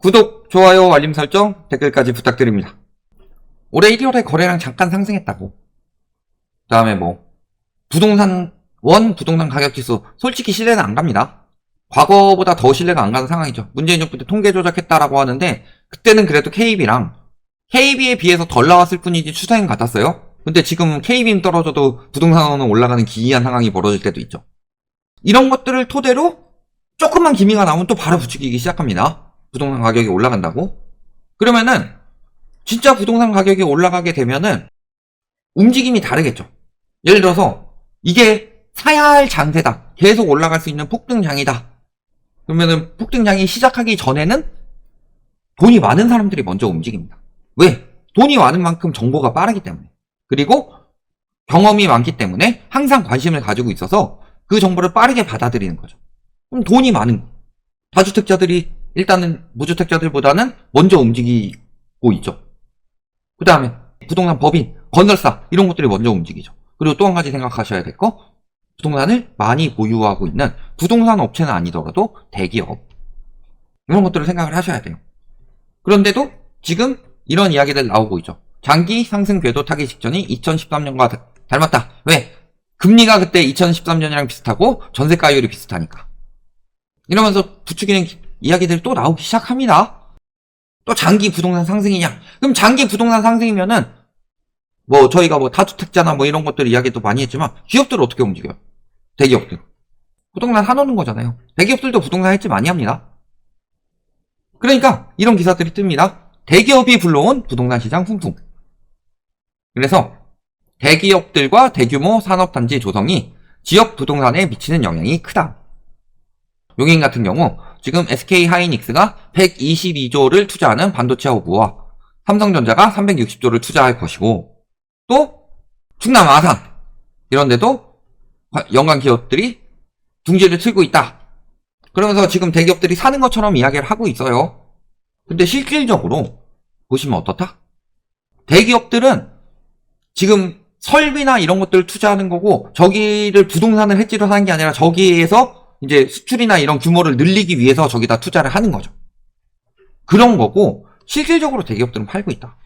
구독, 좋아요, 알림 설정, 댓글까지 부탁드립니다. 올해 1월에 거래량 잠깐 상승했다고. 그 다음에 부동산 가격 지수, 솔직히 신뢰는 안 갑니다. 과거보다 더 신뢰가 안 가는 상황이죠. 문재인 정부 때 통계 조작했다라고 하는데, 그때는 그래도 KB에 비해서 덜 나왔을 뿐이지 추세는 같았어요. 근데 지금 KB는 떨어져도 부동산은 올라가는 기이한 상황이 벌어질 때도 있죠. 이런 것들을 토대로 조금만 기미가 나오면 또 바로 부추기기 시작합니다. 부동산 가격이 올라간다고? 그러면은 진짜 부동산 가격이 올라가게 되면은 움직임이 다르겠죠. 예를 들어서 이게 사야 할 장세다. 계속 올라갈 수 있는 폭등장이다. 그러면은 폭등장이 시작하기 전에는 돈이 많은 사람들이 먼저 움직입니다. 왜? 돈이 많은 만큼 정보가 빠르기 때문에. 그리고 경험이 많기 때문에 항상 관심을 가지고 있어서 그 정보를 빠르게 받아들이는 거죠. 그럼 돈이 많은 다주택자들이 일단은 무주택자들보다는 먼저 움직이고 있죠. 그 다음에 부동산 법인, 건설사 이런 것들이 먼저 움직이죠. 그리고 또 한 가지 생각하셔야 될 거, 부동산을 많이 보유하고 있는 부동산 업체는 아니더라도 대기업 이런 것들을 생각을 하셔야 돼요. 그런데도 지금 이런 이야기들 나오고 있죠. 장기 상승 궤도 타기 직전이 2013년과 닮았다. 왜? 금리가 그때 2013년이랑 비슷하고 전세가율이 비슷하니까. 이러면서 부추기는 이야기들이 또 나오기 시작합니다. 또 장기 부동산 상승이냐? 그럼 장기 부동산 상승이면은 저희가 다주택자나 이런 것들 이야기도 많이 했지만 기업들은 어떻게 움직여요? 대기업들. 부동산 사놓는 거잖아요. 대기업들도 부동산 해지 많이 합니다. 그러니까 이런 기사들이 뜹니다. 대기업이 불러온 부동산 시장 훈풍. 그래서 대기업들과 대규모 산업단지 조성이 지역 부동산에 미치는 영향이 크다. 용인 같은 경우 지금 SK하이닉스가 122조를 투자하는 반도체 허브와 삼성전자가 360조를 투자할 것이고, 또 충남 아산 이런 데도 연관 기업들이 둥지를 틀고 있다. 그러면서 지금 대기업들이 사는 것처럼 이야기를 하고 있어요. 근데 실질적으로 보시면 어떻다? 대기업들은 지금 설비나 이런 것들을 투자하는 거고, 저기를 부동산을 해지로 사는 게 아니라 저기에서 이제 수출이나 이런 규모를 늘리기 위해서 저기다 투자를 하는 거죠. 그런 거고, 실질적으로 대기업들은 팔고 있다.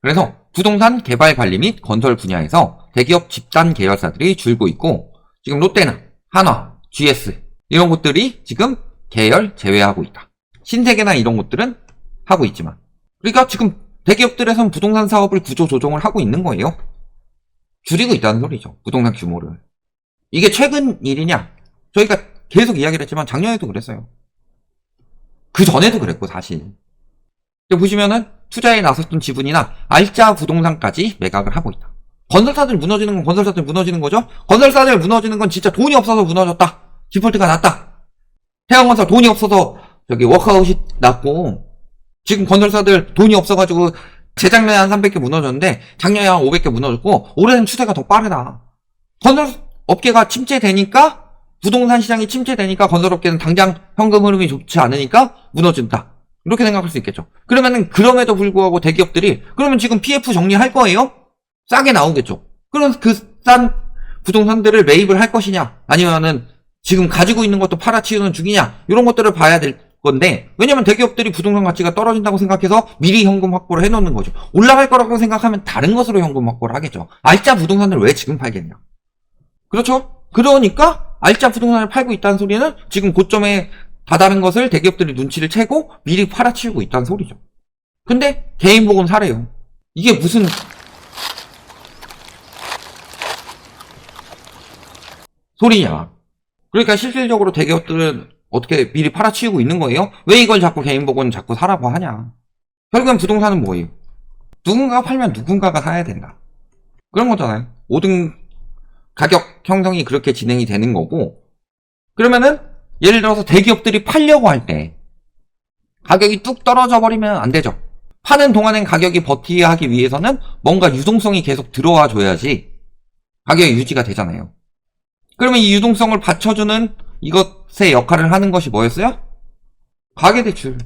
그래서 부동산 개발 관리 및 건설 분야에서 대기업 집단 계열사들이 줄고 있고, 지금 롯데나 한화, GS 이런 곳들이 지금 계열 제외하고 있다. 신세계나 이런 곳들은 하고 있지만, 그러니까 지금 대기업들에선 부동산 사업을 구조 조정을 하고 있는 거예요. 줄이고 있다는 소리죠. 부동산 규모를. 이게 최근 일이냐? 저희가 계속 이야기를 했지만 작년에도 그랬어요. 그 전에도 그랬고 사실. 보시면은 투자에 나섰던 지분이나 알짜 부동산까지 매각을 하고 있다. 건설사들 무너지는 건 건설사들 무너지는 거죠. 건설사들 무너지는 건 진짜 돈이 없어서 무너졌다. 디폴트가 났다. 태양건설 돈이 없어서 워크아웃이 났고, 지금 건설사들 돈이 없어가지고 재작년에 한 300개 무너졌는데 작년에 한 500개 무너졌고, 올해는 추세가 더 빠르다. 건설업계가 침체되니까, 부동산 시장이 침체되니까 건설업계는 당장 현금 흐름이 좋지 않으니까 무너진다. 이렇게 생각할 수 있겠죠. 그럼에도 불구하고 대기업들이 그러면 지금 PF 정리할 거예요? 싸게 나오겠죠. 그럼 그 싼 부동산들을 매입을 할 것이냐, 아니면은 지금 가지고 있는 것도 팔아치우는 중이냐, 이런 것들을 봐야 될 건데, 왜냐면 대기업들이 부동산 가치가 떨어진다고 생각해서 미리 현금 확보를 해놓는 거죠. 올라갈 거라고 생각하면 다른 것으로 현금 확보를 하겠죠. 알짜 부동산을 왜 지금 팔겠냐. 그렇죠? 그러니까 알짜 부동산을 팔고 있다는 소리는 지금 고점에 다다른 것을 대기업들이 눈치를 채고 미리 팔아치우고 있다는 소리죠. 근데 개인 보건 사래요. 이게 무슨 소리냐. 그러니까 실질적으로 대기업들은 어떻게 미리 팔아치우고 있는 거예요? 왜 이걸 자꾸 개인 보건 자꾸 사라고 하냐. 결국엔 부동산은 뭐예요? 누군가가 팔면 누군가가 사야 된다. 그런 거잖아요. 모든 가격 형성이 그렇게 진행이 되는 거고, 그러면은 예를 들어서 대기업들이 팔려고 할 때 가격이 뚝 떨어져 버리면 안 되죠. 파는 동안엔 가격이 버티야 하기 위해서는 뭔가 유동성이 계속 들어와 줘야지 가격이 유지가 되잖아요. 그러면 이 유동성을 받쳐주는 이것의 역할을 하는 것이 뭐였어요? 가계대출.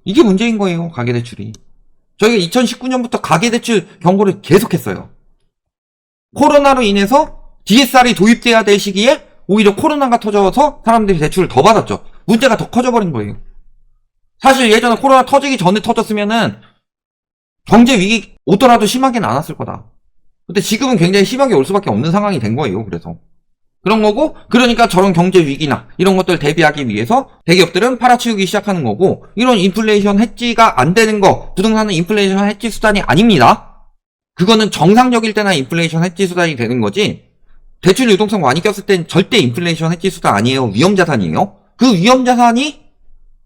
이게 문제인 거예요. 가계대출이. 저희가 2019년부터 가계대출 경고를 계속했어요. 코로나로 인해서 DSR이 도입돼야 될 시기에 오히려 코로나가 터져서 사람들이 대출을 더 받았죠. 문제가 더 커져버린 거예요. 사실 예전에 코로나 터지기 전에 터졌으면은 경제 위기 오더라도 심하게는 안 왔을 거다. 근데 지금은 굉장히 심하게 올 수밖에 없는 상황이 된 거예요. 그래서 그런 거고, 그러니까 저런 경제 위기나 이런 것들 대비하기 위해서 대기업들은 팔아치우기 시작하는 거고, 이런 인플레이션 해지가 안 되는 거, 부동산은 인플레이션 해지 수단이 아닙니다. 그거는 정상적일 때나 인플레이션 해지 수단이 되는 거지, 대출 유동성 많이 꼈을 땐 절대 인플레이션 해지 수단 아니에요. 위험자산이에요. 그 위험자산이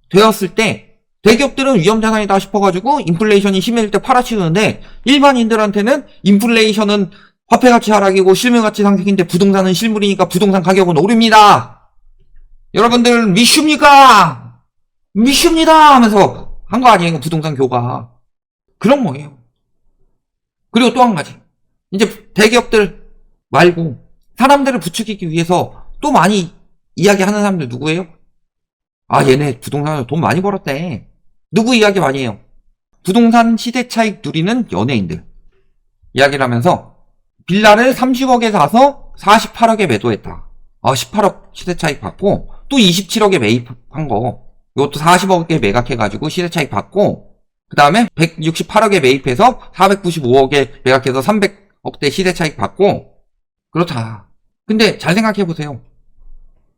되었을 때 대기업들은 위험자산이다 싶어가지고 인플레이션이 심해질 때 팔아치우는데, 일반인들한테는 인플레이션은 화폐가치 하락이고 실물가치 상승인데 부동산은 실물이니까 부동산 가격은 오릅니다. 여러분들 미슈입니까? 미슈입니다 하면서 한 거 아니에요. 부동산 교가. 그런 거예요. 그리고 또 한 가지, 이제 대기업들 말고 사람들을 부추기기 위해서 또 많이 이야기하는 사람들 누구예요? 아, 얘네 부동산으로 돈 많이 벌었대. 누구 이야기 많이 해요? 부동산 시세 차익 누리는 연예인들 이야기를 하면서 빌라를 30억에 사서 48억에 매도했다. 18억 시세 차익 받고 또 27억에 매입한 거, 이것도 40억에 매각해가지고 시세 차익 받고, 그 다음에 168억에 매입해서 495억에 매각해서 300억대 시세 차익 받고. 그렇다. 근데 잘 생각해보세요.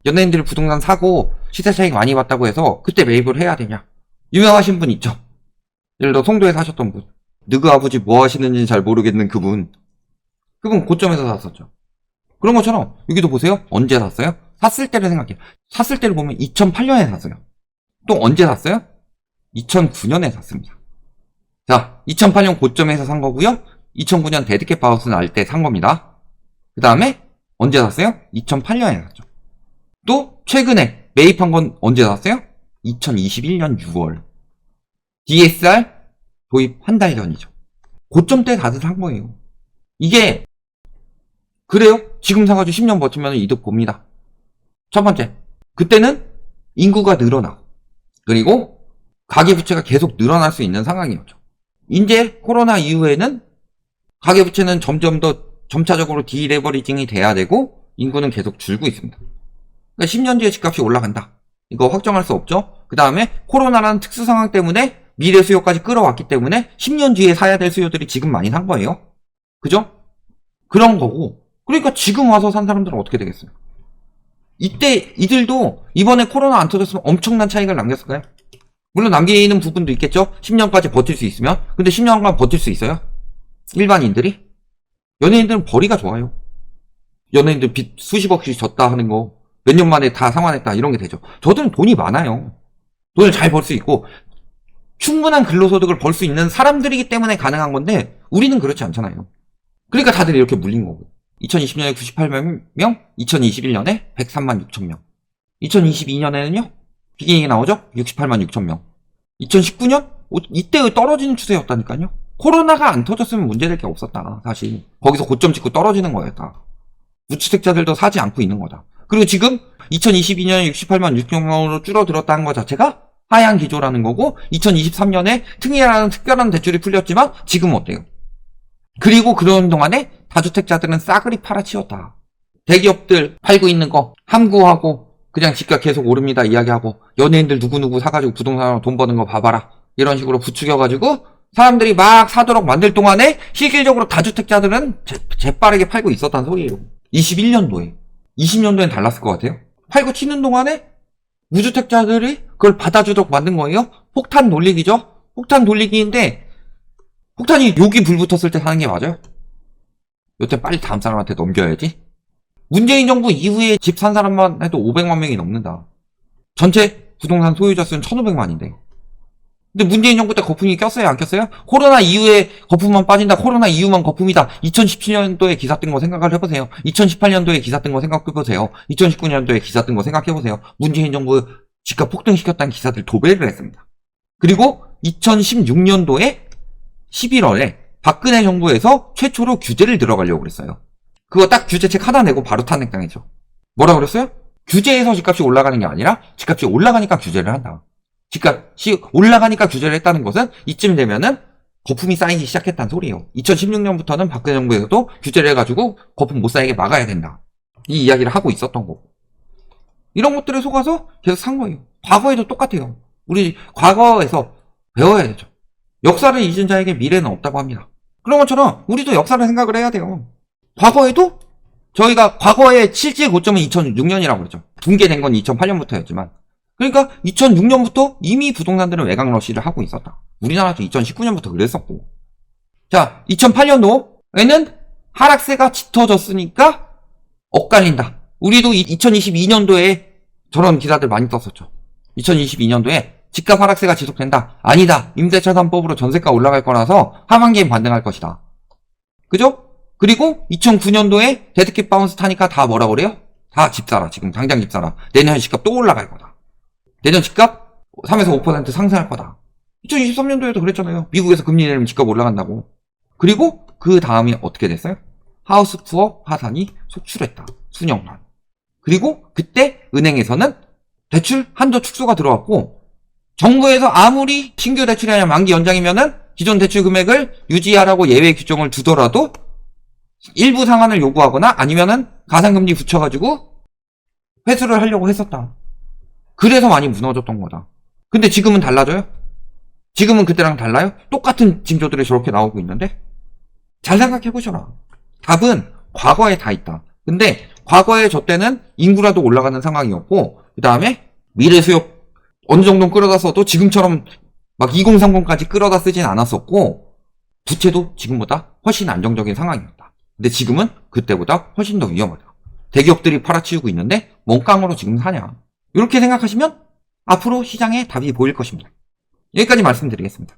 연예인들이 부동산 사고 시세 차익 많이 받다고 해서 그때 매입을 해야 되냐? 유명하신 분 있죠. 예를 들어 송도에 사셨던 분, 너그 아버지 뭐 하시는지 잘 모르겠는 그분 고점에서 샀었죠. 그런 것처럼 여기도 보세요. 언제 샀어요? 샀을 때를 생각해요. 샀을 때를 보면 2008년에 샀어요. 또 언제 샀어요? 2009년에 샀습니다. 자, 2008년 고점에서 산 거고요. 2009년 데드캣 바우스 날 때 산 겁니다. 그 다음에 언제 샀어요? 2008년에 샀죠. 또 최근에 매입한 건 언제 샀어요? 2021년 6월. DSR 도입 한 달 전이죠. 고점 때 다들 산 거예요. 이게 그래요? 지금 사가지고 10년 버티면 이득 봅니다. 첫 번째, 그때는 인구가 늘어나고, 그리고 가계부채가 계속 늘어날 수 있는 상황이었죠. 이제 코로나 이후에는 가계부채는 점점 더 점차적으로 디레버리징이 돼야 되고, 인구는 계속 줄고 있습니다. 그러니까 10년 뒤에 집값이 올라간다. 이거 확정할 수 없죠. 그 다음에 코로나라는 특수 상황 때문에 미래 수요까지 끌어왔기 때문에 10년 뒤에 사야 될 수요들이 지금 많이 산 거예요. 그죠? 그런 거고. 그러니까 지금 와서 산 사람들은 어떻게 되겠어요? 이때 이들도 이번에 코로나 안 터졌으면 엄청난 차익을 남겼을까요? 물론 남기는 부분도 있겠죠. 10년까지 버틸 수 있으면. 근데 10년간 버틸 수 있어요? 일반인들이? 연예인들은 벌이가 좋아요. 연예인들 빚 수십억씩 졌다 하는 거 몇 년 만에 다 상환했다 이런 게 되죠. 저들은 돈이 많아요. 돈을 잘 벌 수 있고 충분한 근로소득을 벌 수 있는 사람들이기 때문에 가능한 건데, 우리는 그렇지 않잖아요. 그러니까 다들 이렇게 물린 거고. 2020년에 98명, 2021년에 103만 6천 명, 2022년에는요 비기닝이 나오죠. 68만 6천 명. 2019년 이때 떨어지는 추세였다니까요. 코로나가 안 터졌으면 문제될 게 없었다. 사실 거기서 고점 찍고 떨어지는 거였다. 무주택자들도 사지 않고 있는 거다. 그리고 지금 2022년에 68만 6천 명으로 줄어들었다는 것 자체가 하향 기조라는 거고, 2023년에 특례라는 특별한 대출이 풀렸지만 지금은 어때요? 그리고 그런 동안에 다주택자들은 싸그리 팔아치웠다. 대기업들 팔고 있는 거 함구하고 그냥 집값 계속 오릅니다 이야기하고, 연예인들 누구누구 사가지고 부동산으로 돈 버는 거 봐봐라 이런 식으로 부추겨가지고 사람들이 막 사도록 만들 동안에 실질적으로 다주택자들은 재빠르게 팔고 있었단 소리예요. 21년도에 20년도엔 달랐을 것 같아요. 팔고 치는 동안에 무주택자들이 그걸 받아주도록 만든 거예요. 폭탄 돌리기죠. 폭탄 돌리기인데, 폭탄이 여기 불 붙었을 때 사는 게 맞아요? 여태 빨리 다음 사람한테 넘겨야지. 문재인 정부 이후에 집 산 사람만 해도 500만 명이 넘는다. 전체 부동산 소유자 수는 1500만인데. 근데 문재인 정부 때 거품이 꼈어요? 안 꼈어요? 코로나 이후에 거품만 빠진다. 코로나 이후만 거품이다. 2017년도에 기사 뜬 거 생각을 해보세요. 2018년도에 기사 뜬 거 생각해보세요. 2019년도에 기사 뜬 거 생각해보세요. 문재인 정부 집값 폭등시켰다는 기사들 도배를 했습니다. 그리고 2016년도에 11월에 박근혜 정부에서 최초로 규제를 들어가려고 그랬어요. 그거 딱 규제책 하나 내고 바로 탄핵당했죠. 뭐라 그랬어요? 규제에서 집값이 올라가는 게 아니라 집값이 올라가니까 규제를 한다. 집값이 올라가니까 규제를 했다는 것은 이쯤 되면은 거품이 쌓이기 시작했다는 소리예요. 2016년부터는 박근혜 정부에서도 규제를 해가지고 거품 못 쌓이게 막아야 된다. 이 이야기를 하고 있었던 거고. 이런 것들에 속아서 계속 산 거예요. 과거에도 똑같아요. 우리 과거에서 배워야 되죠. 역사를 잊은 자에게 미래는 없다고 합니다. 그런 것처럼 우리도 역사를 생각을 해야 돼요. 과거에도 저희가 과거의 실제 고점은 2006년이라고 그랬죠. 붕괴된 건 2008년부터였지만. 그러니까 2006년부터 이미 부동산들은 외곽 러시를 하고 있었다. 우리나라도 2019년부터 그랬었고. 자, 2008년도에는 하락세가 짙어졌으니까 엇갈린다. 우리도 2022년도에 저런 기사들 많이 떴었죠. 2022년도에 집값 하락세가 지속된다. 아니다. 임대차 3법으로 전세가 올라갈 거라서 하반기엔 반등할 것이다. 그죠? 그리고 2009년도에 데드캣 바운스 타니까 다 뭐라 그래요? 다 집 사라. 지금 당장 집 사라. 내년 집값 또 올라갈 거다. 내년 집값 3에서 5% 상승할 거다. 2023년도에도 그랬잖아요. 미국에서 금리 내리면 집값 올라간다고. 그리고 그 다음이 어떻게 됐어요? 하우스 푸어 파산이 속출했다. 수년간. 그리고 그때 은행에서는 대출 한도 축소가 들어왔고 정부에서 아무리 신규 대출이 아니라 만기 연장이면은 기존 대출 금액을 유지하라고 예외 규정을 두더라도 일부 상한을 요구하거나 아니면은 가상금리 붙여가지고 회수를 하려고 했었다. 그래서 많이 무너졌던 거다. 근데 지금은 달라져요? 지금은 그때랑 달라요? 똑같은 징조들이 저렇게 나오고 있는데? 잘 생각해보셔라. 답은 과거에 다 있다. 근데 과거에 저 때는 인구라도 올라가는 상황이었고 그 다음에 미래 수요 어느 정도 끌어다 써도 지금처럼 막 2030까지 끌어다 쓰진 않았었고 부채도 지금보다 훨씬 안정적인 상황이었다. 근데 지금은 그때보다 훨씬 더 위험하다. 대기업들이 팔아치우고 있는데 뭔 깡으로 지금 사냐. 이렇게 생각하시면 앞으로 시장에 답이 보일 것입니다. 여기까지 말씀드리겠습니다.